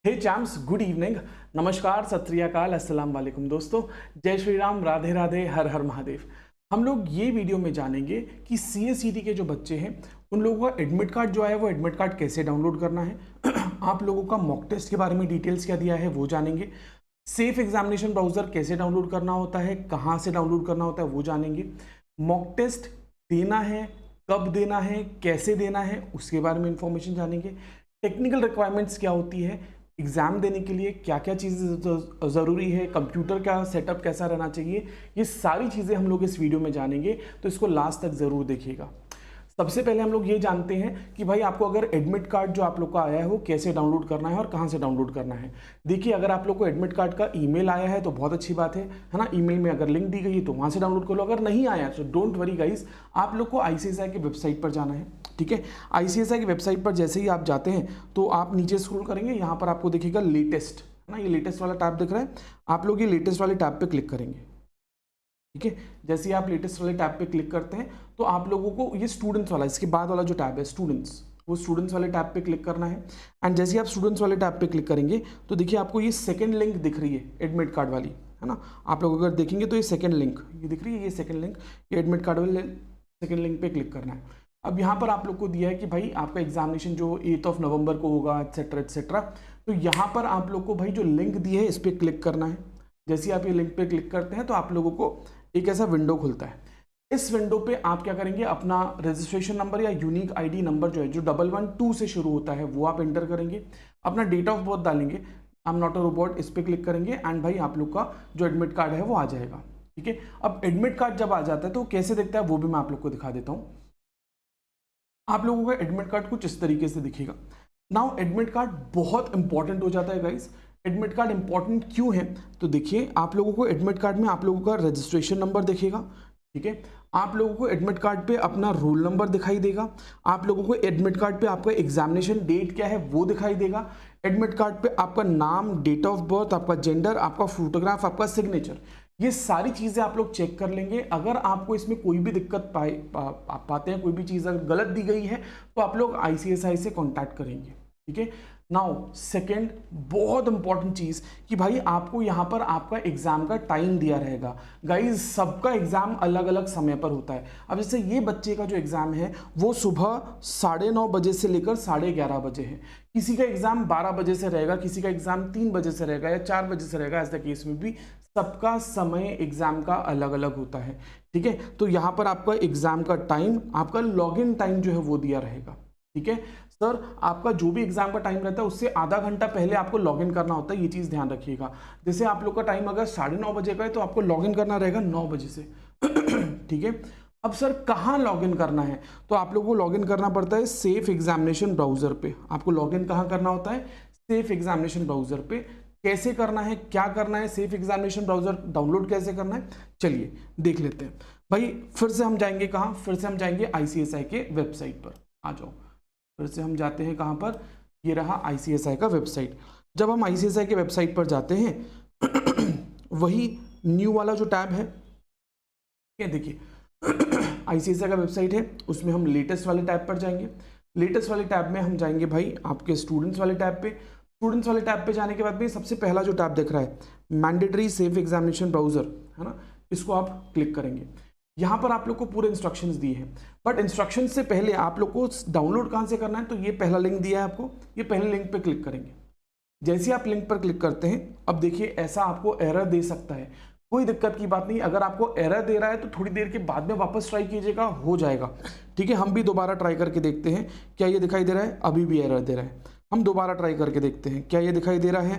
हे champs, good evening, नमस्कार, सत श्री अकाल, अस्सलाम वालेकुम दोस्तों। जय श्री राम, राधे राधे, हर हर महादेव। हम लोग ये वीडियो में जानेंगे कि CA/CD के जो बच्चे हैं उन लोगों का एडमिट कार्ड जो है वो एडमिट कार्ड कैसे डाउनलोड करना है। आप लोगों का मॉक टेस्ट के बारे में डिटेल्स क्या दिया है वो जानेंगे। सेफ एग्जामिनेशन ब्राउजर कैसे डाउनलोड करना होता है, कहाँ से डाउनलोड करना होता है वो जानेंगे। मॉक टेस्ट देना है, कब देना है, कैसे देना है, उसके बारे में इंफॉर्मेशन जानेंगे। टेक्निकल रिक्वायरमेंट्स क्या होती है, एग्ज़ाम देने के लिए क्या क्या चीज़ें ज़रूरी है, कंप्यूटर का सेटअप कैसा रहना चाहिए, ये सारी चीज़ें हम लोग इस वीडियो में जानेंगे, तो इसको लास्ट तक ज़रूर देखिएगा। सबसे पहले हम लोग ये जानते हैं कि भाई आपको अगर एडमिट कार्ड जो आप लोग का आया है वो कैसे डाउनलोड करना है और कहाँ से डाउनलोड करना है। देखिए, अगर आप लोग को एडमिट कार्ड का ईमेल आया है तो बहुत अच्छी बात है ना। ईमेल में अगर लिंक दी गई है तो वहाँ से डाउनलोड कर लो। अगर नहीं आया तो डोंट वरी गाइस, आप लोग को ICSI की वेबसाइट पर जाना है। ठीक है, ICSI की वेबसाइट पर जैसे ही आप जाते हैं तो आप नीचे स्क्रॉल करेंगे, यहाँ पर आपको दिखेगा लेटेस्ट, है ना। ये लेटेस्ट वाला टैब दिख रहा है, आप लोग ये लेटेस्ट वाले टैब पे क्लिक करेंगे। ठीक है, जैसे ही आप लेटेस्ट वाले टैब पे क्लिक करते हैं तो आप लोगों को ये स्टूडेंट्स वाला, इसके बाद वाला जो टैब है स्टूडेंट्स, वो स्टूडेंट्स वाले टैब पे क्लिक करना है। एंड जैसे ही आप स्टूडेंट्स वाले टैब पे क्लिक करेंगे तो देखिए आपको ये सेकंड लिंक दिख रही है एडमिट कार्ड वाली, है ना। आप लोग अगर देखेंगे तो ये सेकंड लिंक ये दिख रही है, ये सेकंड लिंक, ये एडमिट कार्ड वाले सेकंड लिंक पे क्लिक करना है। अब यहाँ पर आप लोग को दिया है कि भाई आपका एग्जामिनेशन जो 8 नवंबर को होगा, एक्सेट्रा एक्सेट्रा। तो यहाँ पर आप लोग को भाई जो लिंक दी है इस पर क्लिक करना है। जैसे आप ये लिंक पे क्लिक करते हैं तो आप लोगों को एक ऐसा विंडो खुलता है। इस विंडो पे आप क्या करेंगे, अपना रजिस्ट्रेशन नंबर या यूनिक ID नंबर जो है, जो 112 से शुरू होता है, वो आप एंटर करेंगे। अपना डेट ऑफ बर्थ डालेंगे, I am not a robot, इस पे क्लिक करेंगे एंड भाई आप लोग का जो एडमिट कार्ड है वो आ जाएगा। ठीक है, अब एडमिट कार्ड जब आ जाता है तो कैसे दिखता है वो भी मैं आप लोग को दिखा देता हूँ। आप लोगों का एडमिट कार्ड कुछ इस तरीके से दिखेगा। नाउ एडमिट कार्ड बहुत इंपॉर्टेंट हो जाता है गाइस। एडमिट कार्ड इंपॉर्टेंट क्यों है, तो देखिए आप लोगों को एडमिट कार्ड में आप लोगों का रजिस्ट्रेशन नंबर दिखेगा। ठीक है, आप लोगों को एडमिट कार्ड पे अपना रोल नंबर दिखाई देगा। आप लोगों को एडमिट कार्ड पे आपका एग्जामिनेशन डेट क्या है वो दिखाई देगा। एडमिट कार्ड पे आपका नाम, डेट ऑफ बर्थ, आपका जेंडर, आपका फोटोग्राफ, आपका सिग्नेचर, ये सारी चीज़ें आप लोग चेक कर लेंगे। अगर आपको इसमें कोई भी दिक्कत पाते हैं, कोई भी चीज़ अगर गलत दी गई है तो आप लोग ICSI से कांटेक्ट करेंगे। ठीक है, नाउ सेकंड बहुत इंपॉर्टेंट चीज़ कि भाई आपको यहाँ पर आपका एग्जाम का टाइम दिया रहेगा। गाइज सबका एग्जाम अलग अलग समय पर होता है। अब जैसे ये बच्चे का जो एग्जाम है वो सुबह 9:30 बजे से लेकर 11:30 बजे है। किसी का एग्जाम 12 बजे से रहेगा, किसी का एग्जाम 3 बजे से रहेगा या 4 बजे से रहेगा। ऐसा केस में भी सबका समय एग्जाम का अलग अलग होता है। ठीक है, तो यहाँ पर आपका एग्जाम का टाइम, आपका लॉगिन टाइम जो है वो दिया रहेगा। ठीक है सर, आपका जो भी एग्जाम का टाइम रहता है उससे आधा घंटा पहले आपको लॉगिन करना होता है, ये चीज़ ध्यान रखिएगा। जैसे आप लोग का टाइम अगर 9:30 बजे का है तो आपको लॉगिन करना रहेगा 9 बजे से। ठीक है, अब सर कहाँ लॉगिन करना है, तो आप लोगों को लॉगिन करना पड़ता है सेफ एग्जामिनेशन ब्राउजर पे। आपको लॉगिन कहाँ करना होता है, सेफ एग्जामिनेशन ब्राउजर पे। कैसे करना है, क्या करना है, सेफ एग्जामिनेशन ब्राउजर डाउनलोड कैसे करना है, चलिए देख लेते हैं। भाई फिर से हम जाएंगे कहाँ, फिर से हम जाएंगे ICSI के वेबसाइट पर। आ जाओ, फिर से हम जाते हैं कहाँ पर, ये रहा ICSI का वेबसाइट। जब हम ICSI के वेबसाइट पर जाते हैं वही न्यू वाला जो टैब है, ये देखिए ICSI का वेबसाइट है, उसमें हम लेटेस्ट वाले टैब पर जाएंगे। लेटेस्ट वाले टैब में हम जाएंगे भाई आपके स्टूडेंट्स वाले टैब पे। स्टूडेंट्स वाले टैब पे जाने के बाद में सबसे पहला जो टैब दिख रहा है मैंडेटरी सेफ एग्जामिनेशन ब्राउजर, है ना, इसको आप क्लिक करेंगे। यहाँ पर आप लोग को पूरे इंस्ट्रक्शंस दिए हैं, बट इंस्ट्रक्शंस से पहले आप लोग को डाउनलोड कहाँ से करना है, तो ये पहला लिंक दिया है आपको, ये पहले लिंक पे क्लिक करेंगे। जैसे आप लिंक पर क्लिक करते हैं, अब देखिए ऐसा आपको एरर दे सकता है, कोई दिक्कत की बात नहीं। अगर आपको एरर दे रहा है तो थोड़ी देर के बाद में वापस ट्राई कीजिएगा, हो जाएगा। ठीक है, हम भी दोबारा ट्राई करके देखते हैं क्या ये दिखाई दे रहा है, अभी भी एरर दे रहा है। हम दोबारा ट्राई करके देखते हैं क्या ये दिखाई दे रहा है,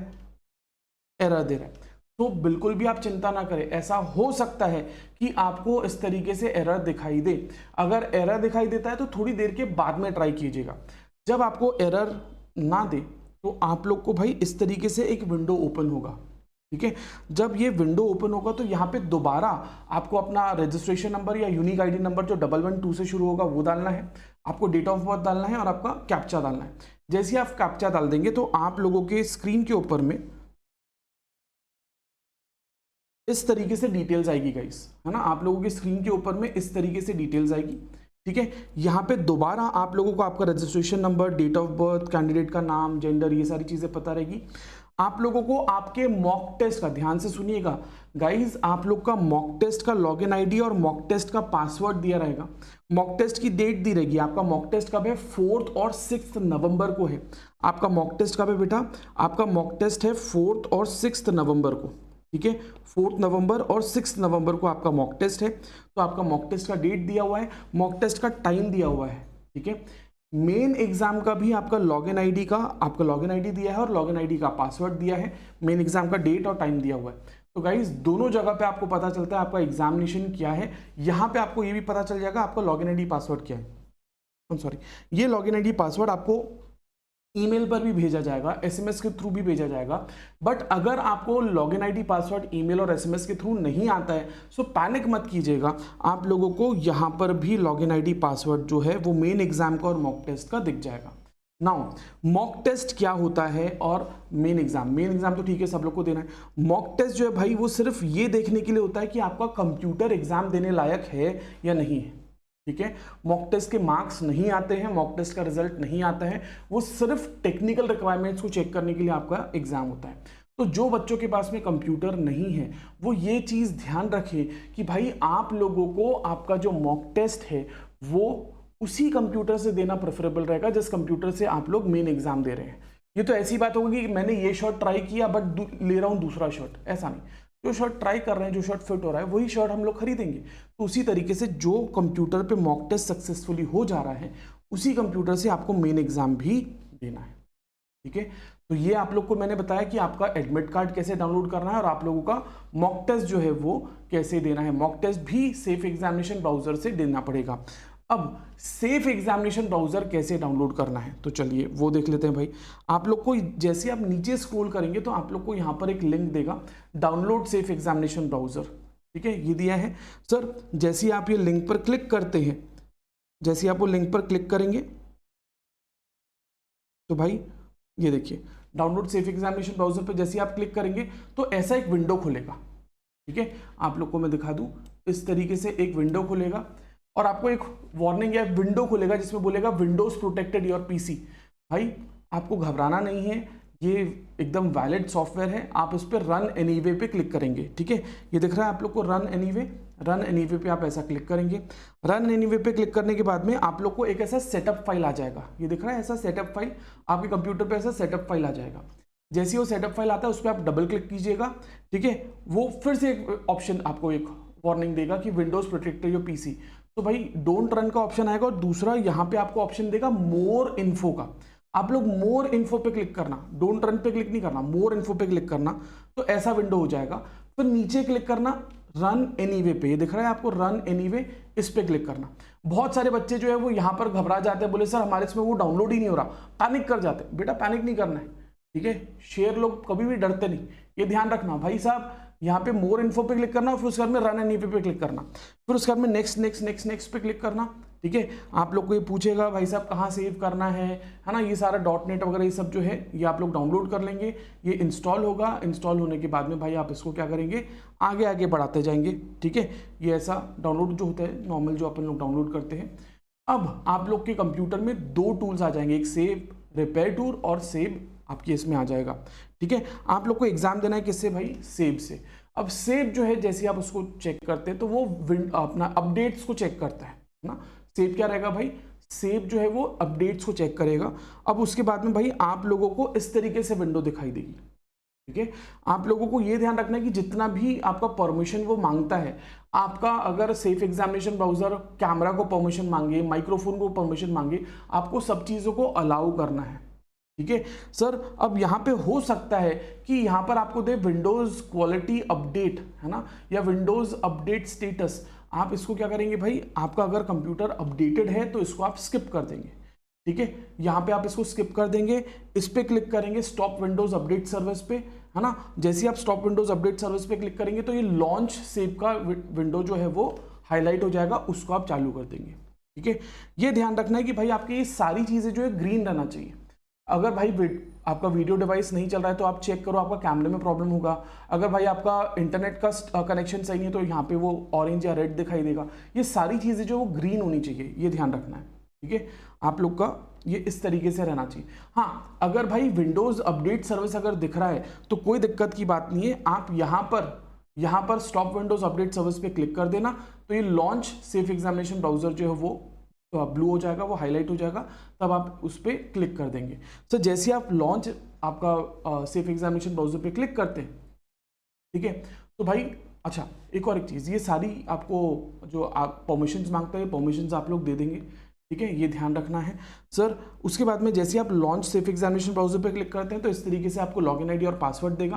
एरर दे रहा है। तो बिल्कुल भी आप चिंता ना करें, ऐसा हो सकता है कि आपको इस तरीके से एरर दिखाई दे। अगर एरर दिखाई देता है तो थोड़ी देर के बाद में ट्राई कीजिएगा। जब आपको एरर ना दे तो आप लोग को भाई इस तरीके से एक विंडो ओपन होगा। ठीक है, जब ये विंडो ओपन होगा तो यहाँ पे दोबारा आपको अपना रजिस्ट्रेशन नंबर या यूनिक ID नंबर जो 112 से शुरू होगा वो डालना है, आपको डेट ऑफ बर्थ डालना है और आपका कैप्चा डालना है। जैसे ही आप कैप्चा डाल देंगे तो आप लोगों के स्क्रीन के ऊपर में इस तरीके से डिटेल्स आएगी गाइस, है ना। आप लोगों की स्क्रीन के ऊपर में इस तरीके से डिटेल्स आएगी। ठीक है। यहाँ पे दोबारा आप लोगों को आपका registration number, date of birth, candidate का नाम, जेंडर, ये सारी चीज़ें पता रहेगी। आप लोगों को आपके मॉक टेस्ट का, ध्यान से सुनिएगा गाइज, आप लोग का मॉक टेस्ट का लॉगिन आईडी और मॉक टेस्ट का पासवर्ड दिया रहेगा। मॉक टेस्ट की डेट दी रहेगी। आपका मॉक टेस्ट कब है? 4 और 6 नवंबर को है। आपका मॉक टेस्ट कब है बेटा? आपका मॉक टेस्ट है 4 और 6 नवंबर को, ठीक है। 4 नवंबर और 6 नवंबर को आपका मॉक टेस्ट है। तो आपका मॉक टेस्ट का डेट दिया हुआ है, मॉक टेस्ट का टाइम दिया हुआ है, ठीक है। मेन एग्जाम का भी आपका लॉगिन आईडी का, आपका लॉगिन आईडी दिया है और लॉगिन आईडी का पासवर्ड दिया है। मेन एग्जाम का डेट और टाइम दिया हुआ है। तो गाइज दोनों जगह पे आपको पता चलता है आपका एग्जामिनेशन क्या है। यहाँ पे आपको ये भी पता चल जाएगा आपका लॉगिन आईडी पासवर्ड क्या है। सॉरी, ये लॉगिन आईडी पासवर्ड आपको ईमेल पर भी भेजा जाएगा, एसएमएस के थ्रू भी भेजा जाएगा। बट अगर आपको लॉगिन आईडी पासवर्ड ईमेल और एसएमएस के थ्रू नहीं आता है, सो पैनिक मत कीजिएगा। आप लोगों को यहाँ पर भी लॉगिन आईडी पासवर्ड जो है वो मेन एग्जाम का और मॉक टेस्ट का दिख जाएगा। नाउ मॉक टेस्ट क्या होता है और मेन एग्जाम तो ठीक है सब लोग को देना है। मॉक टेस्ट जो है भाई वो सिर्फ ये देखने के लिए होता है कि आपका कंप्यूटर एग्जाम देने लायक है या नहीं है, ठीक है। मॉक टेस्ट के मार्क्स नहीं आते हैं, मॉक टेस्ट का रिजल्ट नहीं आता है, वो सिर्फ टेक्निकल रिक्वायरमेंट्स को चेक करने के लिए आपका एग्जाम होता है। तो जो बच्चों के पास में कंप्यूटर नहीं है वो ये चीज़ ध्यान रखें कि भाई आप लोगों को आपका जो मॉक टेस्ट है वो उसी कंप्यूटर से देना प्रेफरेबल रहेगा जिस कंप्यूटर से आप लोग मेन एग्जाम दे रहे हैं। ये तो ऐसी बात होगी कि मैंने ये शॉट ट्राई किया बट ले रहा हूँ दूसरा शॉट, ऐसा नहीं। जो शॉट ट्राई कर रहे हैं, जो शॉट फिट हो रहा है वही शॉट हम लोग खरीदेंगे। तो उसी तरीके से जो कंप्यूटर पे मॉक टेस्ट सक्सेसफुली हो जा रहा है उसी कंप्यूटर से आपको मेन एग्जाम भी देना है, ठीक है। तो ये आप लोग को मैंने बताया कि आपका एडमिट कार्ड कैसे डाउनलोड करना है और आप लोगों का मॉक टेस्ट जो है वो कैसे देना है। मॉक टेस्ट भी सेफ एग्जामिनेशन ब्राउजर से देना पड़ेगा। अब सेफ एग्जामिनेशन ब्राउजर कैसे डाउनलोड करना है तो चलिए वो देख लेते हैं भाई। आप लोग को जैसे आप नीचे स्क्रॉल करेंगे तो आप लोग को यहाँ पर एक लिंक देगा, डाउनलोड सेफ एग्जामिनेशन ब्राउजर, ठीक है, ये दिया है सर। जैसे ही आप ये लिंक पर क्लिक करते हैं, जैसे ही आप वो लिंक पर क्लिक करेंगे तो भाई ये देखिए डाउनलोड सेफ एग्जामिनेशन ब्राउजर पर जैसे ही आप क्लिक करेंगे तो ऐसा एक विंडो खुलेगा, ठीक है। आप लोग को मैं दिखा दूं, इस तरीके से एक विंडो खुलेगा और आपको एक वार्निंग या विंडो खुलेगा जिसमें बोलेगा विंडोज प्रोटेक्टेड योर पीसी। भाई आपको घबराना नहीं है, ये एकदम वैलिड सॉफ्टवेयर है। आप उस पर रन एनीवे पे क्लिक करेंगे, ठीक है। ये दिख रहा है आप लोग को रन एनीवे पे आप ऐसा क्लिक करेंगे। रन एनीवे पे क्लिक करने के बाद में आप लोग को एक ऐसा सेटअप फाइल आ जाएगा, ये दिख रहा है ऐसा सेटअप फाइल, आपके कंप्यूटर पे ऐसा सेटअप फाइल आ जाएगा। जैसे ही वो सेटअप फाइल आता है उस पर आप डबल क्लिक कीजिएगा, ठीक है। वो फिर से एक ऑप्शन आपको एक वार्निंग देगा कि विंडोज प्रोटेक्टेड योर पीसी। तो भाई डोंट रन का ऑप्शन आएगा और दूसरा यहाँ पे आपको ऑप्शन देगा मोर इन्फो का। आप लोग मोर इन्फो पे क्लिक करना, डोंट रन पे क्लिक नहीं करना, मोर इन्फो पे क्लिक करना, तो ऐसा विंडो हो जाएगा। फिर नीचे क्लिक करना रन एनीवे पे, ये दिख रहा है आपको रन एनीवे, इस पे क्लिक करना। बहुत सारे बच्चे जो है वो यहाँ पर घबरा जाते हैं, बोले सर हमारे इसमें वो डाउनलोड ही नहीं हो रहा, पैनिक कर जाते हैं। बेटा पैनिक नहीं करना है, ठीक है। शेर लोग कभी भी डरते नहीं, ये ध्यान रखना भाई साहब। यहाँ पे मोर इन्फो पे क्लिक करना, फिर उसके बाद में रन एनीवे पे क्लिक करना, फिर उसके बाद में नेक्स्ट पे क्लिक करना, ठीक है। आप लोग को ये पूछेगा भाई साहब कहाँ सेव करना है ना, ये सारा .NET वगैरह ये सब जो है ये आप लोग डाउनलोड कर लेंगे। ये इंस्टॉल होगा, इंस्टॉल होने के बाद में भाई आप इसको क्या करेंगे, आगे आगे बढ़ाते जाएंगे, ठीक है। ये ऐसा डाउनलोड जो होता है नॉर्मल जो अपन लोग डाउनलोड करते हैं। अब आप लोग के कंप्यूटर में 2 टूल्स आ जाएंगे, एक सेव रिपेयर टूल और सेव आपके इसमें आ जाएगा, ठीक है। आप लोग को एग्जाम देना है किससे भाई, सेव से। अब सेव जो है जैसे आप उसको चेक करते हैं तो वो अपना अपडेट्स को चेक करता है ना। सेव क्या रहेगा भाई, सेव जो है वो अपडेट्स को चेक करेगा। अब उसके बाद में भाई आप लोगों को इस तरीके से विंडो दिखाई देगी, ठीक है। आप लोगों को ये ध्यान रखना है कि जितना भी आपका परमिशन वो मांगता है, आपका अगर सेफ एग्जामिनेशन ब्राउजर कैमरा को परमिशन मांगे, माइक्रोफोन को परमिशन मांगे, आपको सब चीज़ों को अलाउ करना है, ठीक है सर। अब यहाँ पे हो सकता है कि यहाँ पर आपको दे विंडोज क्वालिटी अपडेट, है ना, या विंडोज अपडेट स्टेटस। आप इसको क्या करेंगे भाई, आपका अगर कंप्यूटर अपडेटेड है तो इसको आप स्किप कर देंगे, ठीक है। यहाँ पे आप इसको स्किप कर देंगे, इस पे क्लिक करेंगे स्टॉप विंडोज अपडेट सर्विस पे, है ना। जैसे ही आप स्टॉप विंडोज अपडेट सर्विस पे क्लिक करेंगे तो ये लॉन्च सेव का विंडो जो है वो हाईलाइट हो जाएगा, उसको आप चालू कर देंगे, ठीक है। ये ध्यान रखना है कि भाई आपकी ये सारी चीज़ें जो है ग्रीन रहना चाहिए। अगर भाई आपका वीडियो डिवाइस नहीं चल रहा है तो आप चेक करो, आपका कैमरे में प्रॉब्लम होगा। अगर भाई आपका इंटरनेट का कनेक्शन सही है तो यहाँ पे वो ऑरेंज या रेड दिखाई देगा। ये सारी चीज़ें जो वो ग्रीन होनी चाहिए, ये ध्यान रखना है, ठीक है। आप लोग का ये इस तरीके से रहना चाहिए। हाँ, अगर भाई विंडोज़ अपडेट सर्विस अगर दिख रहा है तो कोई दिक्कत की बात नहीं है, आप यहाँ पर स्टॉप विंडोज अपडेट सर्विस पे क्लिक कर देना, तो ये लॉन्च सेफ एग्जामिनेशन ब्राउजर जो है वो तो ब्लू हो जाएगा, वो हाईलाइट हो जाएगा, तब आप उस पर क्लिक कर देंगे। तो जैसे आप लॉन्च आपका सेफ एग्जामिनेशन ब्राउजर पे क्लिक करते हैं, ठीक है, तो भाई अच्छा एक और एक चीज़, ये सारी आपको जो आप परमिशंस मांगते हैं परमिशंस आप लोग दे देंगे, ठीक है, ये ध्यान रखना है सर। उसके बाद में जैसे आप लॉन्च सेफ एग्जामिनेशन ब्राउजर पे क्लिक करते हैं तो इस तरीके से आपको लॉगिन आईडी और पासवर्ड देगा,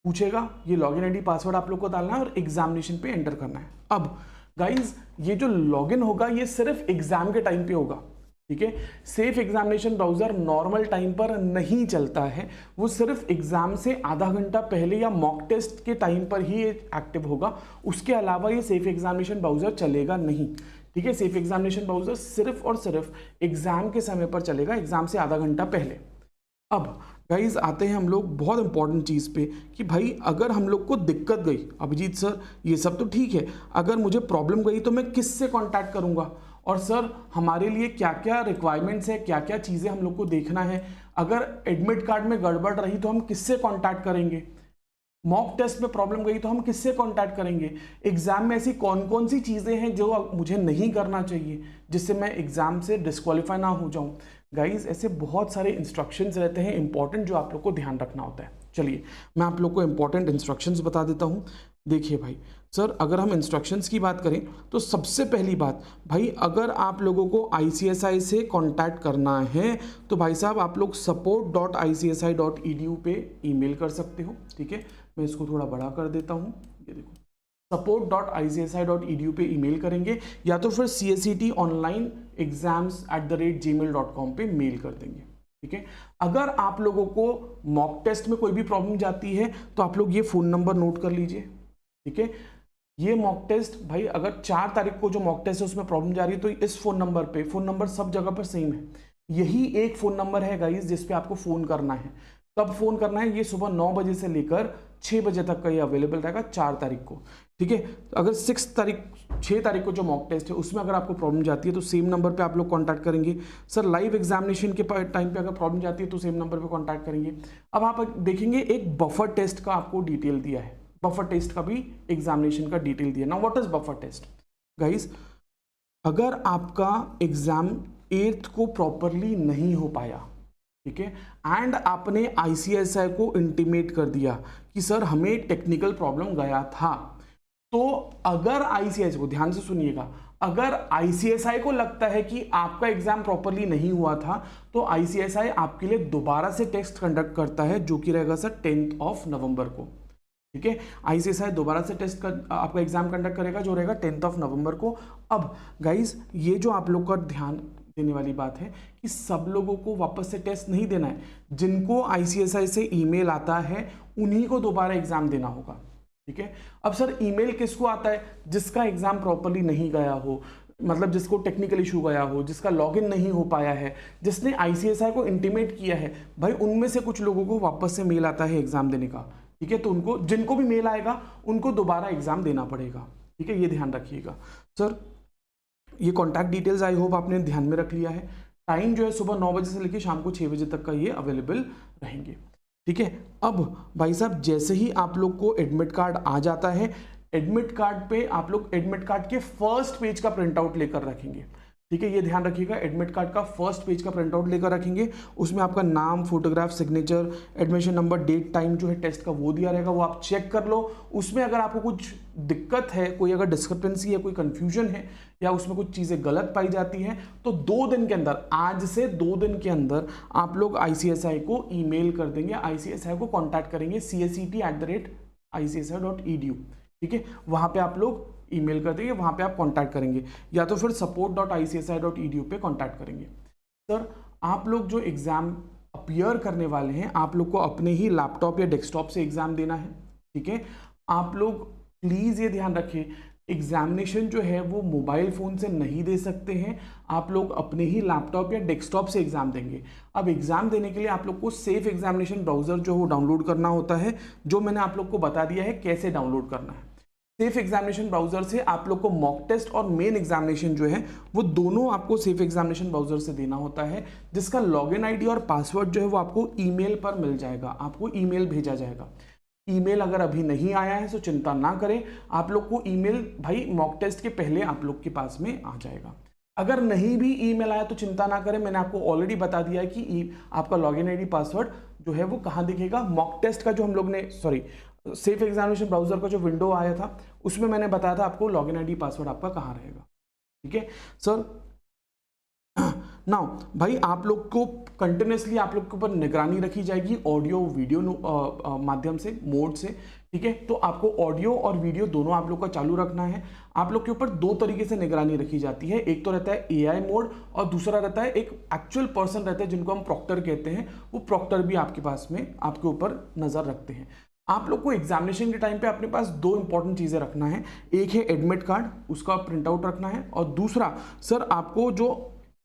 पूछेगा, ये लॉगिन आईडी पासवर्ड आप लोग को डालना है और एग्जामिनेशन पे एंटर करना है। अब गाइज ये जो लॉगिन होगा ये सिर्फ एग्जाम के टाइम पे होगा, ठीक है। Safe examination browser normal time पर नहीं चलता है, वो सिर्फ एग्जाम से आधा घंटा पहले या मॉक टेस्ट के टाइम पर ही एक्टिव होगा, उसके अलावा ये सेफ एग्जामिनेशन ब्राउजर चलेगा नहीं, ठीक है। सेफ एग्जामिनेशन ब्राउजर सिर्फ और सिर्फ एग्जाम के समय पर चलेगा, एग्जाम से आधा घंटा पहले। अब गाइज आते हैं हम लोग बहुत इंपॉर्टेंट चीज़ पे कि भाई अगर हम लोग को दिक्कत गई, अभिजीत सर ये सब तो ठीक है, अगर मुझे प्रॉब्लम गई तो मैं किससे कांटेक्ट करूंगा, और सर हमारे लिए क्या क्या रिक्वायरमेंट्स है, क्या क्या चीज़ें हम लोग को देखना है, अगर एडमिट कार्ड में गड़बड़ रही तो हम किससे कांटेक्ट करेंगे, मॉक टेस्ट में प्रॉब्लम गई तो हम किससे कांटेक्ट करेंगे, एग्जाम में ऐसी कौन कौन सी चीज़ें हैं जो मुझे नहीं करना चाहिए जिससे मैं एग्जाम से डिस्क्वालीफाई ना हो जाऊं। गाइज ऐसे बहुत सारे इंस्ट्रक्शंस रहते हैं इंपॉर्टेंट जो आप लोग को ध्यान रखना होता है। चलिए मैं आप लोग को इंपॉर्टेंट इंस्ट्रक्शंस बता देता हूँ। देखिए भाई सर, अगर हम इंस्ट्रक्शंस की बात करें तो सबसे पहली बात भाई, अगर आप लोगों को ICSI से कांटेक्ट करना है तो भाई साहब आप लोग support.icsi.edu पे ईमेल कर सकते हो, ठीक है। मैं इसको थोड़ा बड़ा कर देता हूँ, ये देखो support.icsi.edu पे ईमेल करेंगे या तो फिर csctonlineexams@gmail.com पे मेल कर देंगे, ठीक है। अगर आप लोगों को मॉक टेस्ट में कोई भी प्रॉब्लम जाती है तो आप लोग ये फ़ोन नंबर नोट कर लीजिए, ठीक है। ये मॉक टेस्ट भाई अगर 4 तारीख को जो मॉक टेस्ट है उसमें प्रॉब्लम जा रही है तो इस फ़ोन नंबर पे, फ़ोन नंबर सब जगह पर सेम है, यही एक फ़ोन नंबर है गाइज जिस पे आपको फ़ोन करना है। कब फ़ोन करना है, ये सुबह 9 बजे से लेकर 6 बजे तक का ये अवेलेबल रहेगा 4 तारीख को, ठीक है। अगर 6 तारीख को जो मॉक टेस्ट है उसमें अगर आपको प्रॉब्लम जाती है तो सेम नंबर पे आप लोग कांटेक्ट करेंगे। सर लाइव एग्जामिनेशन के टाइम पे अगर प्रॉब्लम जाती है तो सेम नंबर पे कांटेक्ट करेंगे। अब आप देखेंगे एक बफर टेस्ट का आपको डिटेल दिया है, बफर टेस्ट का भी एग्जामिनेशन का डिटेल दिया। Now what is buffer test guys, अगर आपका एग्जाम 8th को प्रॉपरली नहीं हो पाया, ठीक है, एंड आपने ICSI को इंटीमेट कर दिया कि सर हमें टेक्निकल प्रॉब्लम गया था, तो अगर ICSI को ध्यान से सुनिएगा, अगर ICSI को लगता है कि आपका एग्जाम प्रॉपरली नहीं हुआ था तो ICSI आपके लिए दोबारा से टेस्ट कंडक्ट करता है जो कि रहेगा सर 10 नवंबर को, ठीक है। ICSI दोबारा से टेस्ट कर आपका एग्जाम कंडक्ट करेगा जो रहेगा 10 नवंबर को। अब गाइज ये जो आप लोग का ध्यान देने वाली बात है कि सब लोगों को वापस से टेस्ट नहीं देना है, जिनको ICSI से ईमेल आता है उन्हीं को दोबारा एग्जाम देना होगा, ठीक है। अब सर ईमेल किसको आता है, जिसका एग्जाम प्रॉपरली नहीं गया हो, मतलब जिसको टेक्निकल इशू गया हो, जिसका लॉगिन नहीं हो पाया है, जिसने ICSI को इंटीमेट किया है, भाई उनमें से कुछ लोगों को वापस से मेल आता है एग्जाम देने का, ठीक है। तो उनको, जिनको भी मेल आएगा उनको दोबारा एग्जाम देना पड़ेगा, ठीक है, ये ध्यान रखिएगा। सर ये कॉन्टैक्ट डिटेल्स आई होप आपने ध्यान में रख लिया है। टाइम जो है सुबह 9 बजे से लेकर शाम को 6 बजे तक का ये अवेलेबल रहेंगे, ठीक है। अब भाई साहब जैसे ही आप लोग को एडमिट कार्ड आ जाता है, एडमिट कार्ड पे आप लोग एडमिट कार्ड के फर्स्ट पेज का प्रिंट आउट लेकर रखेंगे, ठीक है, ये ध्यान रखिएगा। एडमिट कार्ड का फर्स्ट पेज का प्रिंट आउट लेकर रखेंगे, उसमें आपका नाम, photograph, signature, admission number, date, time जो है टेस्ट का वो दिया रहेगा, वो आप चेक कर लो। उसमें अगर आपको कुछ दिक्कत है, कोई अगर डिस्क्रिपेंसी है, कोई कंफ्यूजन है या उसमें कुछ चीज़ें गलत पाई जाती हैं तो 2 दिन के अंदर, आज से 2 दिन के अंदर आप लोग ICSI को ईमेल कर देंगे, ICSI को कॉन्टैक्ट करेंगे csct@icsi.edu, ठीक है, वहाँ पे आप लोग ईमेल कर देंगे, वहाँ पे आप कांटेक्ट करेंगे या तो फिर support.icsi.edu पे कांटेक्ट करेंगे। सर आप लोग जो एग्ज़ाम अपीयर करने वाले हैं, आप लोग को अपने ही लैपटॉप या डेस्कटॉप से एग्ज़ाम देना है, ठीक है। आप लोग प्लीज़ ये ध्यान रखें, एग्जामिनेशन जो है वो मोबाइल फ़ोन से नहीं दे सकते हैं, आप लोग अपने ही लैपटॉप या डेस्कटॉप से एग्ज़ाम देंगे। अब एग्ज़ाम देने के लिए आप लोग को सेफ एग्जामिनेशन ब्राउज़र जो वो डाउनलोड करना होता है, जो मैंने आप लोग को बता दिया है कैसे डाउनलोड करना है। सेफ एग्जामिनेशन ब्राउज़र से आप लोग को मॉक टेस्ट और मेन एग्जामिनेशन जो है वो दोनों आपको सेफ एग्जामिनेशन ब्राउज़र से देना होता है, जिसका लॉगिन आईडी और पासवर्ड जो है वो आपको ईमेल पर मिल जाएगा, आपको ईमेल भेजा जाएगा। ईमेल अगर अभी नहीं आया है तो चिंता ना करें, आप लोग को ईमेल भाई मॉक टेस्ट के पहले आप लोग के पास में आ जाएगा। अगर नहीं भी ईमेल आया तो चिंता ना करें, मैंने आपको ऑलरेडी बता दिया है कि आपका लॉगिन आईडी पासवर्ड जो है वो कहाँ दिखेगा। मॉक टेस्ट का जो हम लोग ने सेफ एग्जामिनेशन ब्राउजर का जो विंडो आया था उसमें मैंने बताया था आपको लॉगिन आईडी पासवर्ड आपका कहाँ रहेगा। ठीक है सर। नाउ भाई आप लोग को कंटिन्यूसली आप लोग के ऊपर निगरानी रखी जाएगी ऑडियो वीडियो माध्यम से, मोड से। ठीक है, तो आपको ऑडियो और वीडियो दोनों आप लोग का चालू रखना है। आप लोग के ऊपर दो तरीके से निगरानी रखी जाती है, एक तो रहता है एआई मोड और दूसरा रहता है एक एक्चुअल पर्सन रहता है जिनको हम प्रॉक्टर कहते हैं, वो प्रॉक्टर भी आपके पास में आपके ऊपर नजर रखते हैं। आप लोग को एग्जामिनेशन के टाइम पे अपने पास दो इंपॉर्टेंट चीजें रखना है, एक है एडमिट कार्ड, उसका प्रिंट आउट रखना है, और दूसरा सर आपको जो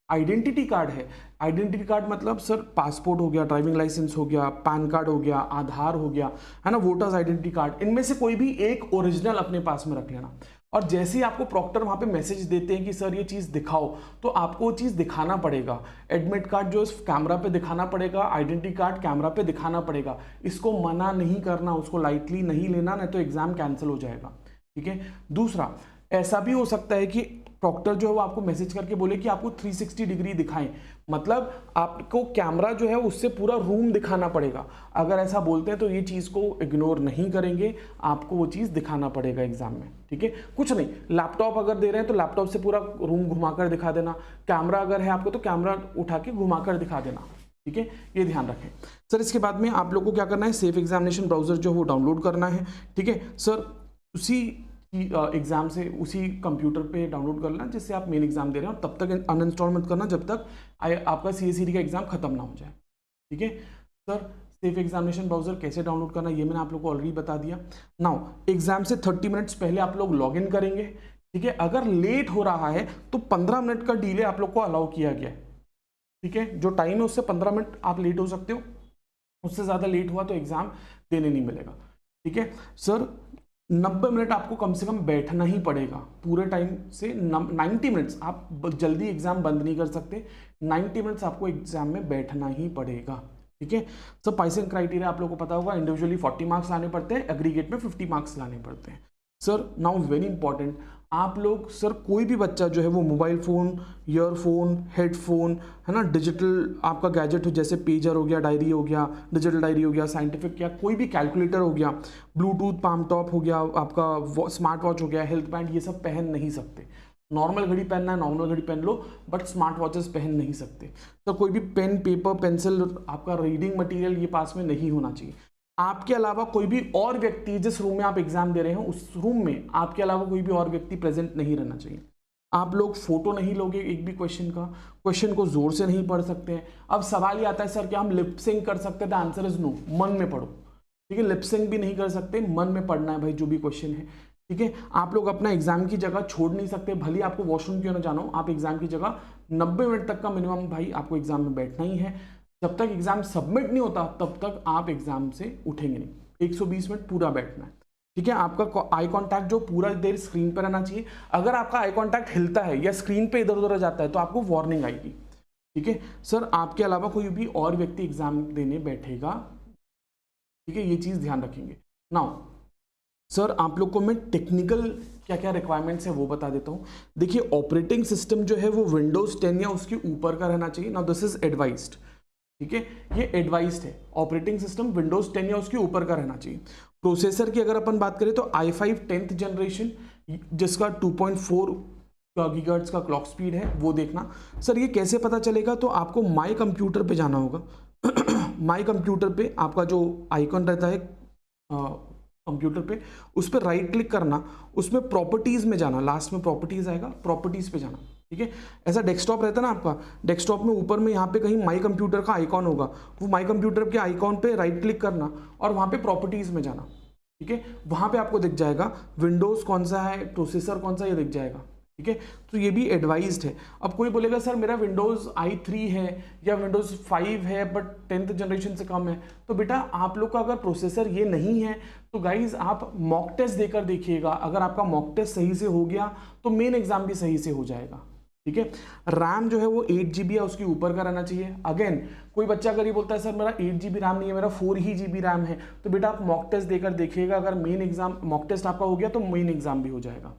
आइडेंटिटी कार्ड है, आइडेंटिटी कार्ड मतलब सर पासपोर्ट हो गया, ड्राइविंग लाइसेंस हो गया, पैन कार्ड हो गया, आधार हो गया, है ना, वोटर्स आइडेंटिटी कार्ड, इनमें से कोई भी एक ओरिजिनल अपने पास में रख लेना। और जैसे ही आपको प्रॉक्टर वहां पे मैसेज देते हैं कि सर ये चीज़ दिखाओ, तो आपको वो चीज़ दिखाना पड़ेगा। एडमिट कार्ड जो कैमरा पे दिखाना पड़ेगा, आइडेंटिटी कार्ड कैमरा पे दिखाना पड़ेगा। इसको मना नहीं करना, उसको लाइटली नहीं लेना, नहीं तो एग्जाम कैंसिल हो जाएगा। ठीक है। दूसरा, ऐसा भी हो सकता है कि प्रॉक्टर जो है वो आपको मैसेज करके बोले कि आपको 360 डिग्री दिखाएं, मतलब आपको कैमरा जो है उससे पूरा रूम दिखाना पड़ेगा। अगर ऐसा बोलते हैं तो ये चीज़ को इग्नोर नहीं करेंगे, आपको वो चीज़ दिखाना पड़ेगा एग्जाम में। ठीक है, कुछ नहीं, लैपटॉप अगर दे रहे हैं तो लैपटॉप से पूरा रूम घुमाकर दिखा देना, कैमरा अगर है आपको तो कैमरा उठा के घुमाकर दिखा देना। ठीक है, ये ध्यान रखें सर। इसके बाद में आप लोग को क्या करना है, सेफ एग्जामिनेशन ब्राउजर जो है वो डाउनलोड करना है। ठीक है सर, उसी एग्जाम से उसी कंप्यूटर पे डाउनलोड कर लेना जिससे आप मेन एग्जाम दे रहे हैं, और तब तक अनइंस्टॉल मत करना जब तक आपका सीएसईडी का एग्जाम खत्म ना हो जाए। ठीक है सर। सेफ एग्जामिनेशन ब्राउजर कैसे डाउनलोड करना ये मैंने आप लोग को ऑलरेडी बता दिया। नाउ एग्जाम से 30 मिनट्स पहले आप लोग लॉग इन करेंगे। ठीक है, अगर लेट हो रहा है तो 15 मिनट का डिले आप लोग को अलाउ किया गया है। ठीक है, जो टाइम है उससे 15 मिनट आप लेट हो सकते हो, उससे ज़्यादा लेट हुआ तो एग्जाम देने नहीं मिलेगा। ठीक है सर, 90 मिनट आपको कम से कम बैठना ही पड़ेगा पूरे टाइम से। 90 मिनट्स आप जल्दी एग्जाम बंद नहीं कर सकते, 90 मिनट्स आपको एग्जाम में बैठना ही पड़ेगा। ठीक है सर। पासिंग क्राइटेरिया आप लोगों को पता होगा, इंडिविजुअली 40 मार्क्स लाने पड़ते हैं, एग्रीगेट में 50 मार्क्स लाने पड़ते हैं। सर नाउ वेरी इंपॉर्टेंट, आप लोग सर कोई भी बच्चा जो है वो मोबाइल फ़ोन, ईयरफोन, हेडफोन, है ना, डिजिटल आपका गैजेट हो जैसे पेजर हो गया, डायरी हो गया, डिजिटल डायरी हो गया, साइंटिफिक या कोई भी कैलकुलेटर हो गया, ब्लूटूथ पाम टॉप हो गया, आपका स्मार्ट वॉच हो गया, हेल्थ बैंड, ये सब पहन नहीं सकते। नॉर्मल घड़ी पहनना है नॉर्मल घड़ी पहन लो, बट स्मार्ट वॉचेस पहन नहीं सकते। तो कोई भी पेन, पेपर, पेंसिल, आपका रीडिंग मटेरियल ये पास में नहीं होना चाहिए। आपके अलावा कोई भी और व्यक्ति, जिस रूम में आप एग्जाम दे रहे हो उस रूम में आपके अलावा कोई भी और व्यक्ति प्रेजेंट नहीं रहना चाहिए। आप लोग फोटो नहीं लोगे एक भी क्वेश्चन का, क्वेश्चन को जोर से नहीं पढ़ सकते हैं। अब सवाल ये आता है सर क्या हम लिप सिंक कर सकते हैं? द आंसर इज नो, मन में पढ़ो। ठीक है, लिप सिंक भी नहीं कर सकते, मन में पढ़ना है भाई जो भी क्वेश्चन है। ठीक है, आप लोग अपना एग्जाम की जगह छोड़ नहीं सकते, भले आपको वॉशरूम क्यों ना जाना हो, आप एग्जाम की जगह 90 मिनट तक का मिनिमम भाई आपको एग्जाम में बैठना ही है। जब तक एग्जाम सबमिट नहीं होता तब तक आप एग्जाम से उठेंगे नहीं, 120 मिनट पूरा बैठना है। ठीक है, आपका आई कांटेक्ट जो पूरा देर स्क्रीन पर रहना चाहिए। अगर आपका आई कांटेक्ट हिलता है या स्क्रीन पे इधर उधर जाता है तो आपको वार्निंग आएगी। ठीक है सर, आपके अलावा कोई भी और व्यक्ति एग्जाम देने बैठेगा। ठीक है, ये चीज ध्यान रखेंगे। नाउ सर आप लोग को मैं टेक्निकल क्या क्या रिक्वायरमेंट्स है वो बता देता हूँ। देखिए, ऑपरेटिंग सिस्टम जो है वो विंडोज 10 या उसके ऊपर का रहना चाहिए। Now this is advised. ठीक है, ये एडवाइज्ड है, ऑपरेटिंग सिस्टम विंडोज 10 या उसके ऊपर का रहना चाहिए। प्रोसेसर की अगर अपन बात करें तो i5 10th जनरेशन जिसका 2.4 गीगाहर्ट्ज का क्लॉक स्पीड है, वो देखना। सर ये कैसे पता चलेगा? तो आपको माई कंप्यूटर पे जाना होगा। माई कंप्यूटर पे आपका जो आइकन रहता है कंप्यूटर पे, उस पर राइट क्लिक करना, उसमें प्रॉपर्टीज में जाना, लास्ट में प्रॉपर्टीज आएगा, प्रॉपर्टीज पे जाना। ठीक है, ऐसा डेस्कटॉप रहता है ना आपका, डेस्कटॉप में ऊपर में यहाँ पे कहीं माई कंप्यूटर का आइकॉन होगा, वो माई कंप्यूटर के आइकॉन पे राइट क्लिक करना और वहाँ पे प्रॉपर्टीज में जाना। ठीक है, वहाँ पे आपको दिख जाएगा विंडोज़ कौन सा है, प्रोसेसर कौन सा, ये दिख जाएगा। ठीक है, तो ये भी एडवाइज्ड है। अब कोई बोलेगा सर मेरा विंडोज़ i3 है या विंडोज़ 5 है बट 10th जनरेशन से कम है, तो बेटा आप लोग का अगर प्रोसेसर ये नहीं है तो गाइज आप मॉक टेस्ट देकर देखिएगा। अगर आपका मॉक टेस्ट सही से हो गया तो मेन एग्जाम भी सही से हो जाएगा। ठीक है, रैम जो है वो 8 GB है, उसके ऊपर का रहना चाहिए। अगेन कोई बच्चा अगर ये बोलता है सर मेरा 8 GB रैम नहीं है, मेरा 4 ही GB रैम है, तो बेटा आप मॉक टेस्ट देकर देखिएगा। अगर मेन एग्जाम मॉक टेस्ट आपका हो गया तो मेन एग्जाम भी हो जाएगा।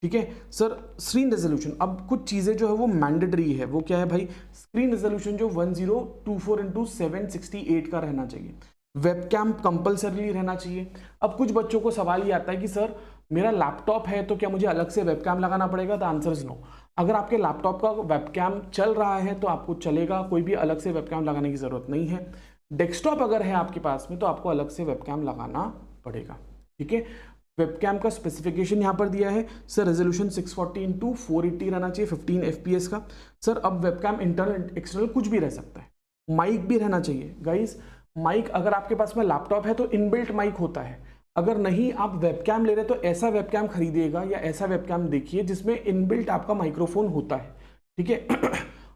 ठीक है सर, स्क्रीन रेजोल्यूशन, अब कुछ चीज़ें जो है वो मैंडेटरी है। वो क्या है भाई, स्क्रीन रेजोल्यूशन जो 1024x768 का रहना चाहिए। वेबकैम कंपलसरी रहना चाहिए। अब कुछ बच्चों को सवाल ये आता है कि सर मेरा लैपटॉप है तो क्या मुझे अलग से वेबकैम लगाना पड़ेगा? The answer is no. अगर आपके लैपटॉप का वेबकैम चल रहा है तो आपको चलेगा, कोई भी अलग से वेबकैम लगाने की जरूरत नहीं है। डेस्कटॉप अगर है आपके पास में तो आपको अलग से वेबकैम लगाना पड़ेगा। ठीक है, वेबकैम का स्पेसिफिकेशन यहाँ पर दिया है सर, रेजोल्यूशन 640x480 रहना चाहिए, 15 FPS का। सर अब वेबकैम इंटरनल एक्सटर्नल कुछ भी रह सकता है, माइक भी रहना चाहिए। गाइस माइक अगर आपके पास में लैपटॉप है तो इनबिल्ट माइक होता है, अगर नहीं आप वेबकैम ले रहे तो ऐसा वेबकैम खरीदिएगा या ऐसा वेबकैम देखिए जिसमें इनबिल्ट आपका माइक्रोफोन होता है। ठीक है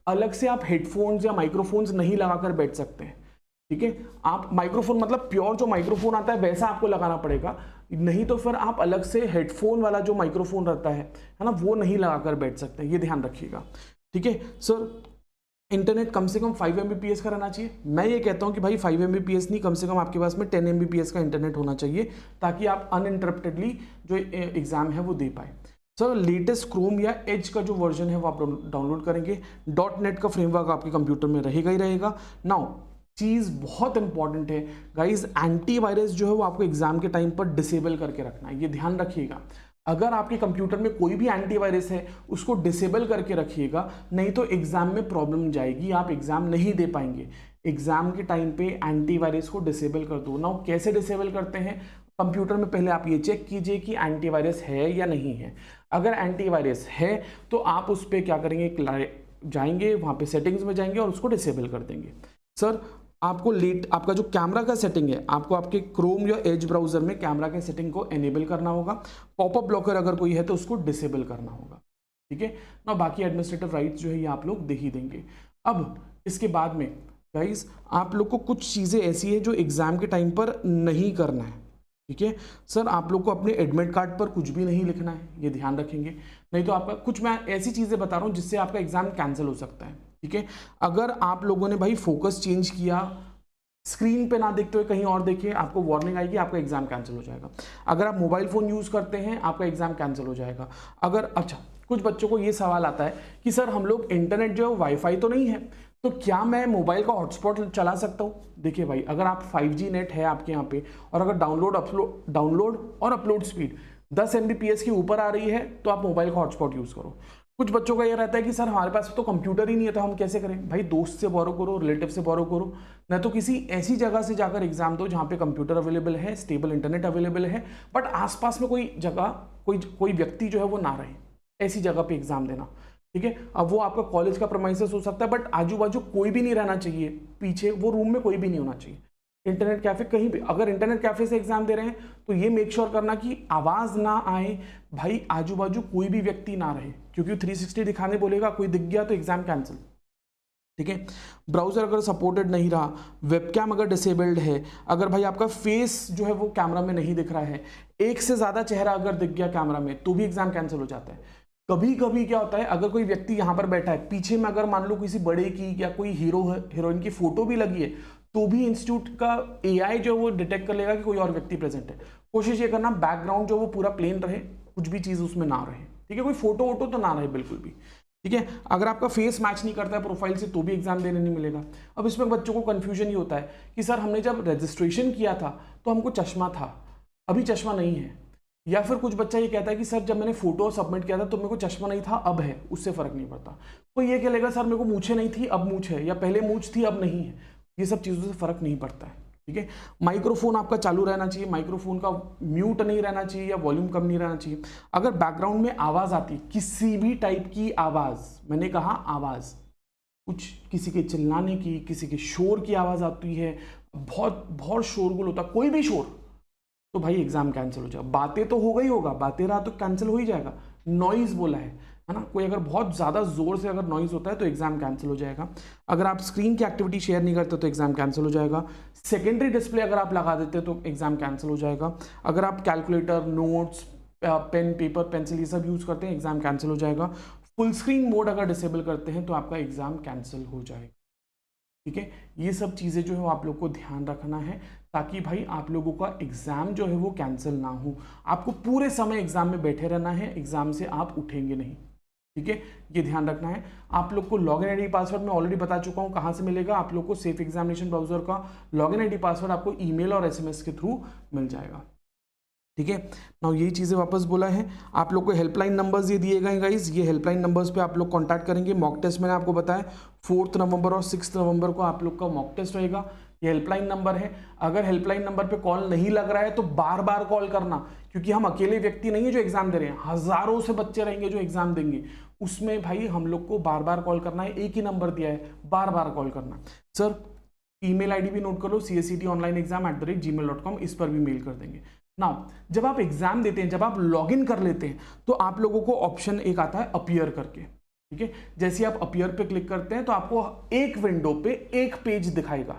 अलग से आप हेडफोन्स या माइक्रोफोन्स नहीं लगाकर बैठ सकते हैं। ठीक है, आप माइक्रोफोन मतलब प्योर जो माइक्रोफोन आता है वैसा आपको लगाना पड़ेगा, नहीं तो फिर आप अलग से हेडफोन वाला जो माइक्रोफोन रहता है ना, वो नहीं लगाकर बैठ सकते, ये ध्यान रखिएगा। ठीक है सर, इंटरनेट कम से कम 5 Mbps का रहना चाहिए। मैं ये कहता हूँ कि भाई 5 Mbps नहीं, कम से कम आपके पास में 10 Mbps का इंटरनेट होना चाहिए ताकि आप अनइंटरप्टेडली जो एग्जाम है वो दे पाए। सर लेटेस्ट क्रोम या एज का जो वर्जन है वो आप डाउनलोड करेंगे। .NET का फ्रेमवर्क आपके कंप्यूटर में रहेगा ही रहेगा। नाउ चीज़ बहुत इंपॉर्टेंट है गाइज, एंटीवायरस जो है वो आपको एग्जाम के टाइम पर डिसेबल करके रखना है, ये ध्यान रखिएगा। अगर आपके कंप्यूटर में कोई भी एंटीवायरस है उसको डिसेबल करके रखिएगा, नहीं तो एग्जाम में प्रॉब्लम जाएगी, आप एग्जाम नहीं दे पाएंगे। एग्जाम के टाइम पे एंटीवायरस को डिसेबल कर दो ना। कैसे डिसेबल करते हैं, कंप्यूटर में पहले आप ये चेक कीजिए कि एंटीवायरस है या नहीं है। अगर एंटीवायरस है तो आप उस पर क्या करेंगे, जाएंगे वहाँ पे सेटिंग्स में जाएंगे और उसको डिसेबल कर देंगे। सर आपको आपका जो कैमरा का सेटिंग है, आपको आपके क्रोम या एज ब्राउजर में कैमरा के सेटिंग को एनेबल करना होगा। पॉपअप ब्लॉकर अगर कोई है तो उसको डिसेबल करना होगा। ठीक है ना, बाकी एडमिनिस्ट्रेटिव राइट्स जो है ये आप लोग दे ही देंगे। अब इसके बाद में गाइज आप लोग को कुछ चीज़ें ऐसी है जो एग्जाम के टाइम पर नहीं करना है। ठीक है सर, आप लोग को अपने एडमिट कार्ड पर कुछ भी नहीं लिखना है, ये ध्यान रखेंगे, नहीं तो आपका कुछ, मैं ऐसी चीज़ें बता रहा हूँ जिससे आपका एग्जाम कैंसिल हो सकता है। ठीक है, अगर आप लोगों ने भाई फोकस चेंज किया, स्क्रीन पे ना देखते हुए कहीं और देखिए, आपको वार्निंग आएगी, आपका एग्जाम कैंसिल हो जाएगा। अगर आप मोबाइल फोन यूज करते हैं आपका एग्जाम कैंसिल हो जाएगा। अगर अच्छा, कुछ बच्चों को ये सवाल आता है कि सर हम लोग इंटरनेट जो है वाईफाई तो नहीं है, तो क्या मैं मोबाइल का हॉटस्पॉट चला सकता हूँ? देखिए भाई, अगर आप 5G नेट है आपके यहाँ पे और अगर डाउनलोड और अपलोड स्पीड 10 Mbps के ऊपर आ रही है तो आप मोबाइल का हॉटस्पॉट यूज करो। कुछ बच्चों का ये रहता है कि सर हमारे पास तो कंप्यूटर ही नहीं है तो हम कैसे करें? भाई दोस्त से बोरो करो, रिलेटिव से बोरो करो, ना तो किसी ऐसी जगह से जाकर एग्जाम दो जहाँ पे कंप्यूटर अवेलेबल है, स्टेबल इंटरनेट अवेलेबल है, बट आसपास में कोई जगह कोई व्यक्ति जो है वो ना रहे, ऐसी जगह पे एग्जाम देना। ठीक है, अब वो आपका कॉलेज का प्रेमाइसेस हो सकता है बट आजू बाजू कोई भी नहीं रहना चाहिए, पीछे वो रूम में कोई भी नहीं होना चाहिए। इंटरनेट कैफे कहीं भी, अगर इंटरनेट कैफे से एग्जाम दे रहे हैं तो ये मेक श्योर करना कि आवाज ना आए, भाई आजू बाजू कोई भी व्यक्ति ना रहे, क्योंकि 360 दिखाने बोलेगा, कोई दिख गया तो एग्जाम कैंसिल। ठीक है, ब्राउजर अगर सपोर्टेड नहीं रहा, वेबकैम अगर डिसेबल्ड है, अगर भाई आपका फेस जो है वो कैमरा में नहीं दिख रहा है, एक से ज्यादा चेहरा अगर दिख गया कैमरा में तो भी एग्जाम कैंसिल हो जाता है। कभी कभी क्या होता है, अगर कोई व्यक्ति यहाँ पर बैठा है, पीछे में अगर मान लो किसी बड़े की या कोई हीरोइन की फोटो भी लगी है तो भी इंस्टीट्यूट का AI जो वो डिटेक्ट कर लेगा कि कोई और व्यक्ति प्रेजेंट है। कोशिश ये करना बैकग्राउंड जो वो पूरा प्लेन रहे, कुछ भी चीज उसमें ना रहे। ठीक है, कोई फोटो वोटो तो ना रहे बिल्कुल भी। ठीक है, अगर आपका फेस मैच नहीं करता है प्रोफाइल से तो भी एग्जाम देने नहीं मिलेगा। अब इसमें बच्चों को कंफ्यूजन ये होता है कि सर हमने जब रजिस्ट्रेशन किया था तो हमको चश्मा था, अभी चश्मा नहीं है, या फिर कुछ बच्चा ये कहता है कि सर जब मैंने फोटो सबमिट किया था तो मेरे को चश्मा नहीं था, अब है, उससे फर्क नहीं पड़ता। कोई ये कहेगा सर मेरे को मूछें नहीं थी अब मूछ है, या पहले मूछ थी अब नहीं है, ये सब चीज़ों से फर्क नहीं पड़ता है। ठीक है, माइक्रोफोन आपका चालू रहना चाहिए, माइक्रोफोन का म्यूट नहीं रहना चाहिए या वॉल्यूम कम नहीं रहना चाहिए। अगर बैकग्राउंड में आवाज़ आती है, किसी भी टाइप की आवाज़, मैंने कहा आवाज़, कुछ किसी के चिल्लाने की, किसी के शोर की आवाज़ आती है, बहुत बहुत शोरगुल होता है, कोई भी शोर, तो भाई एग्जाम कैंसिल हो जाएगा। बातें तो होगा ही होगा, बातें रहा तो कैंसिल हो ही जाएगा। नॉइज बोला है ना, कोई अगर बहुत ज़्यादा जोर से अगर नॉइज होता है तो एग्जाम कैंसिल हो जाएगा। अगर आप स्क्रीन की एक्टिविटी शेयर नहीं करते तो एग्जाम कैंसिल हो जाएगा। सेकेंडरी डिस्प्ले अगर आप लगा देते तो एग्जाम कैंसिल हो जाएगा। अगर आप calculator, notes, pen, paper, pencil ये सब यूज करते हैं, एग्जाम कैंसिल हो जाएगा। फुल स्क्रीन मोड अगर डिसेबल करते हैं तो आपका एग्जाम कैंसिल हो जाएगा। ठीक है, ये सब चीज़ें जो है वो आप लोग को ध्यान रखना है, ताकि भाई आप लोगों का एग्जाम जो है वो कैंसिल ना हो। आपको पूरे समय एग्जाम में बैठे रहना है, एग्जाम से आप उठेंगे नहीं। ठीक है, ये ध्यान रखना है। आप लोग को लॉगिन आईडी पासवर्ड मैं ऑलरेडी बता चुका हूँ कहाँ से मिलेगा। आप लोग को सेफ एग्जामिनेशन ब्राउजर का लॉगिन आईडी पासवर्ड आपको ईमेल और एसएमएस के थ्रू मिल जाएगा। ठीक है ना, यही चीज़ें वापस बोला है। आप लोग को हेल्पलाइन नंबर्स ये दिए गए गाइस, ये हेल्पलाइन नंबर्स पे आप लोग कांटेक्ट करेंगे। मॉक टेस्ट मैंने आपको बताया 4 नवंबर और 6 नवंबर को आप लोग का मॉक टेस्ट रहेगा। ये हेल्पलाइन नंबर है। अगर हेल्पलाइन नंबर पे कॉल नहीं लग रहा है तो बार बार कॉल करना, क्योंकि हम अकेले व्यक्ति नहीं है जो एग्जाम दे रहे हैं, हजारों से बच्चे रहेंगे जो एग्जाम देंगे। उसमें भाई हम लोग को बार बार कॉल करना है, एक ही नंबर दिया है, बार बार कॉल करना। सर ईमेल आईडी भी नोट कर लो, csctonlineexam@gmail.com, इस पर भी मेल कर देंगे ना। जब आप एग्जाम देते हैं, जब आप लॉगिन कर लेते हैं तो आप लोगों को ऑप्शन एक आता है अपीयर करके। ठीक है, जैसे आप अपीयर पे क्लिक करते हैं तो आपको एक विंडो पे एक पेज दिखाएगा,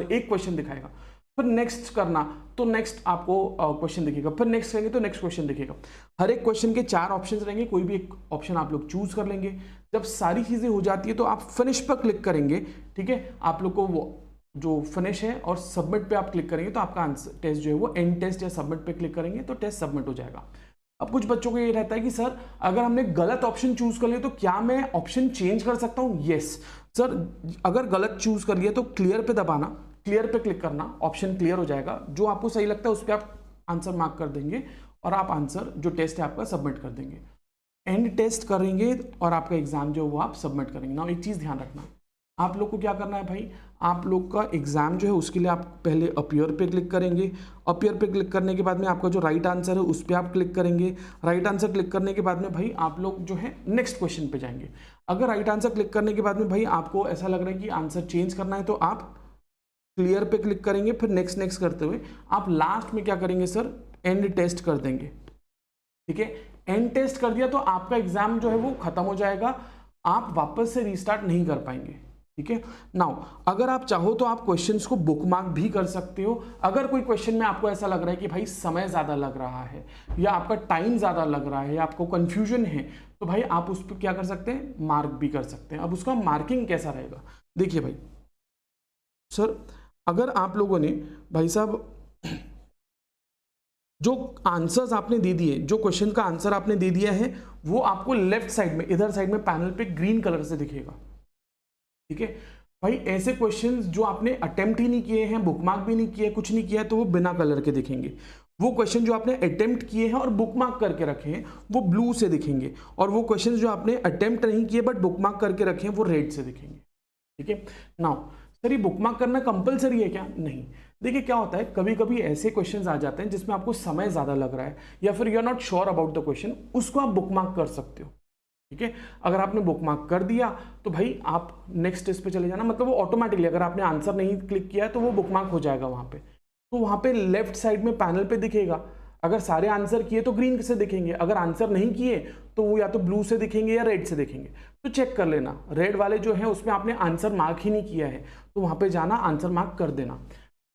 एक क्वेश्चन दिखाएगा। फिर नेक्स्ट करना तो नेक्स्ट आपको क्वेश्चन दिखेगा, फिर नेक्स्ट करेंगे तो नेक्स्ट क्वेश्चन दिखेगा। हर एक क्वेश्चन के 4 ऑप्शन रहेंगे, कोई भी एक ऑप्शन आप लोग चूज कर लेंगे। जब सारी चीजें हो जाती है तो आप फिनिश पर क्लिक करेंगे। ठीक है, आप लोग को वो जो फिनिश है और सबमिट पे आप क्लिक करेंगे तो आपका आंसर टेस्ट जो है वो एंड टेस्ट या सबमिट पे क्लिक करेंगे तो टेस्ट सबमिट हो जाएगा। अब कुछ बच्चों को ये रहता है कि सर अगर हमने गलत ऑप्शन चूज कर लिया तो क्या मैं ऑप्शन चेंज कर सकता हूं? यस सर, अगर गलत चूज कर लिया तो क्लियर पे दबाना, क्लियर पे क्लिक करना, ऑप्शन क्लियर हो जाएगा। जो आपको सही लगता है उस पर आप आंसर मार्क कर देंगे और आप आंसर जो टेस्ट है आपका सबमिट कर देंगे। एंड टेस्ट करेंगे और आपका एग्जाम जो है वो आप सबमिट करेंगे ना। एक चीज ध्यान रखना, आप लोग को क्या करना है भाई, आप लोग का एग्जाम जो है उसके लिए आप पहले अपीयर पे क्लिक करेंगे। अपीयर पे क्लिक करने के बाद में आपका जो राइट आंसर है उस पर आप क्लिक करेंगे। राइट आंसर क्लिक करने के बाद में भाई आप लोग जो है नेक्स्ट क्वेश्चन पे जाएंगे। अगर राइट आंसर क्लिक करने के बाद में भाई आपको ऐसा लग रहा है कि आंसर चेंज करना है तो आप क्लियर पे क्लिक करेंगे। फिर नेक्स्ट नेक्स्ट करते हुए आप लास्ट में क्या करेंगे सर, एंड टेस्ट कर देंगे। ठीक है, एंड टेस्ट कर दिया तो आपका एग्जाम जो है वो खत्म हो जाएगा, आप वापस से रीस्टार्ट नहीं कर पाएंगे। ठीक है, नाउ अगर आप चाहो तो आप क्वेश्चंस को बुकमार्क भी कर सकते हो। अगर कोई क्वेश्चन में आपको ऐसा लग रहा है कि भाई समय ज़्यादा लग रहा है या आपका टाइम ज़्यादा लग रहा है या आपको कंफ्यूजन है तो भाई आप उस पर क्या कर सकते हैं, मार्क भी कर सकते हैं। अब उसका मार्किंग कैसा रहेगा, देखिए भाई सर, अगर आप लोगों ने भाई साहब जो आंसर्स आपने दे दिए, जो क्वेश्चन का आंसर आपने दे दिया है वो आपको लेफ्ट साइड में, इधर साइड में पैनल पे ग्रीन कलर से दिखेगा। ठीक है भाई, ऐसे क्वेश्चंस जो आपने अटेम्प्ट ही नहीं किए हैं, बुकमार्क भी नहीं किए, कुछ नहीं किया है तो वो बिना कलर के दिखेंगे। वो क्वेश्चन जो आपने अटेम्प्ट किए हैं और बुकमार्क करके रखे हैं वो ब्लू से दिखेंगे, और वो क्वेश्चन जो आपने अटेम्प्ट नहीं किए बट बुकमार्क करके रखे हैं वो रेड से दिखेंगे। ठीक है, नाउ सर ये बुकमार्क करना कंपलसरी है क्या? नहीं। देखिए क्या होता है, कभी कभी ऐसे क्वेश्चंस आ जाते हैं जिसमें आपको समय ज़्यादा लग रहा है या फिर you are not sure about the question, उसको आप बुकमार्क कर सकते हो। ठीक है, अगर आपने बुकमार्क कर दिया तो भाई आप नेक्स्ट स्टेज पे चले जाना, मतलब वो ऑटोमेटिकली, अगर आपने आंसर नहीं क्लिक किया तो वो बुकमार्क हो जाएगा वहां पे। तो वहां पे लेफ्ट साइड में पैनल पे दिखेगा, अगर सारे आंसर किए तो ग्रीन से दिखेंगे, अगर आंसर नहीं किए तो वो या तो ब्लू से दिखेंगे या रेड से दिखेंगे। तो चेक कर लेना, रेड वाले जो है उसमें आपने आंसर मार्क ही नहीं किया है तो वहां पे जाना, आंसर मार्क कर देना।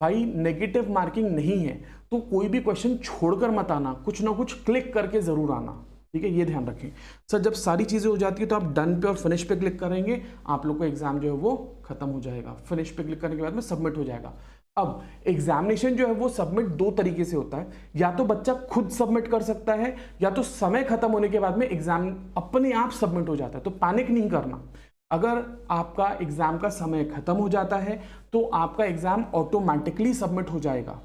भाई नेगेटिव मार्किंग नहीं है तो कोई भी क्वेश्चन छोड़कर मत आना, कुछ ना कुछ क्लिक करके जरूर आना। ठीक है, ये ध्यान रखें सर। जब सारी चीजें हो जाती है तो आप डन पे और फिनिश पे क्लिक करेंगे, आप लोग का एग्जाम जो है वो खत्म हो जाएगा। फिनिश पे क्लिक करने के बाद में सबमिट हो जाएगा। अब एग्जामिनेशन जो है वो सबमिट 2 तरीके से होता है, या तो बच्चा खुद सबमिट कर सकता है या तो समय खत्म होने के बाद में एग्जाम अपने आप सबमिट हो जाता है। तो पैनिक नहीं करना, अगर आपका एग्जाम का समय खत्म हो जाता है तो आपका एग्जाम ऑटोमेटिकली सबमिट हो जाएगा।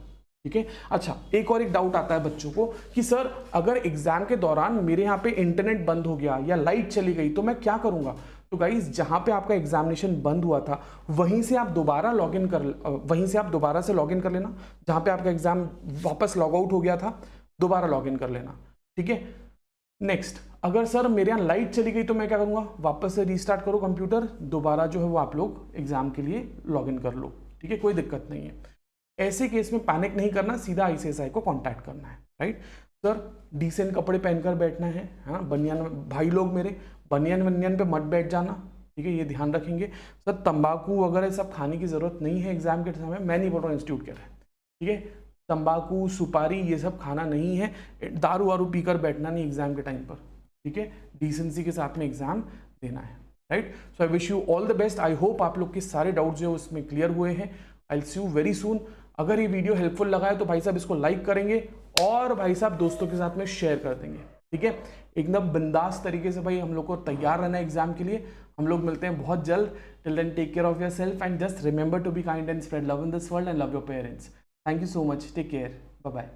ठीक है, अच्छा एक और एक डाउट आता है बच्चों को कि सर अगर एग्जाम के दौरान मेरे यहाँ पे इंटरनेट बंद हो गया या लाइट चली गई तो मैं क्या करूंगा? तो गाइस जहां पे आपका एग्जामिनेशन बंद हुआ था वहीं से आप दोबारा लॉगिन कर लेना। जहां पे आपका एग्जाम वापस लॉग आउट हो गया था दोबारा लॉगिन कर लेना। ठीक है, नेक्स्ट, अगर सर मेरे यहाँ लाइट चली गई तो मैं क्या करूंगा? वापस से रीस्टार्ट करो कंप्यूटर, दोबारा जो है वो आप लोग एग्जाम के लिए लॉगिन कर लो। ठीक है, कोई दिक्कत नहीं है। ऐसे केस में पैनिक नहीं करना, सीधा आईसीएसआई को कांटेक्ट करना है, राइट। सर डिसेंट कपड़े पहनकर बैठना है, हाँ, बनियान, भाई लोग मेरे बनियान वनियान पे मत बैठ जाना, ठीक है, ये ध्यान रखेंगे। सर तंबाकू वगैरह सब खाने की जरूरत नहीं है एग्जाम के समय, मैं नहीं बोल रहा हूँ, इंस्टीट्यूट कह रहा है, ठीक है। तंबाकू सुपारी ये सब खाना नहीं है, दारू वारू पीकर बैठना नहीं एग्जाम के टाइम पर, ठीक है, डिसेंसी के साथ में एग्जाम देना है, right. So I wish you all the best. I hope आप लोग के सारे डाउट्स जो है उसमें क्लियर हुए हैं। I will see you very soon. अगर ये वीडियो हेल्पफुल लगा है तो भाई साहब इसको लाइक करेंगे और भाई साहब दोस्तों के साथ में शेयर कर देंगे, ठीक है। एकदम बिंदास तरीके से भाई हम लोग को तैयार रहना है एग्जाम के लिए। हम लोग मिलते हैं बहुत जल्द। Till then take care of yourself and just remember to be kind and spread love in this world and love your parents. Thank you so much, take care, bye bye.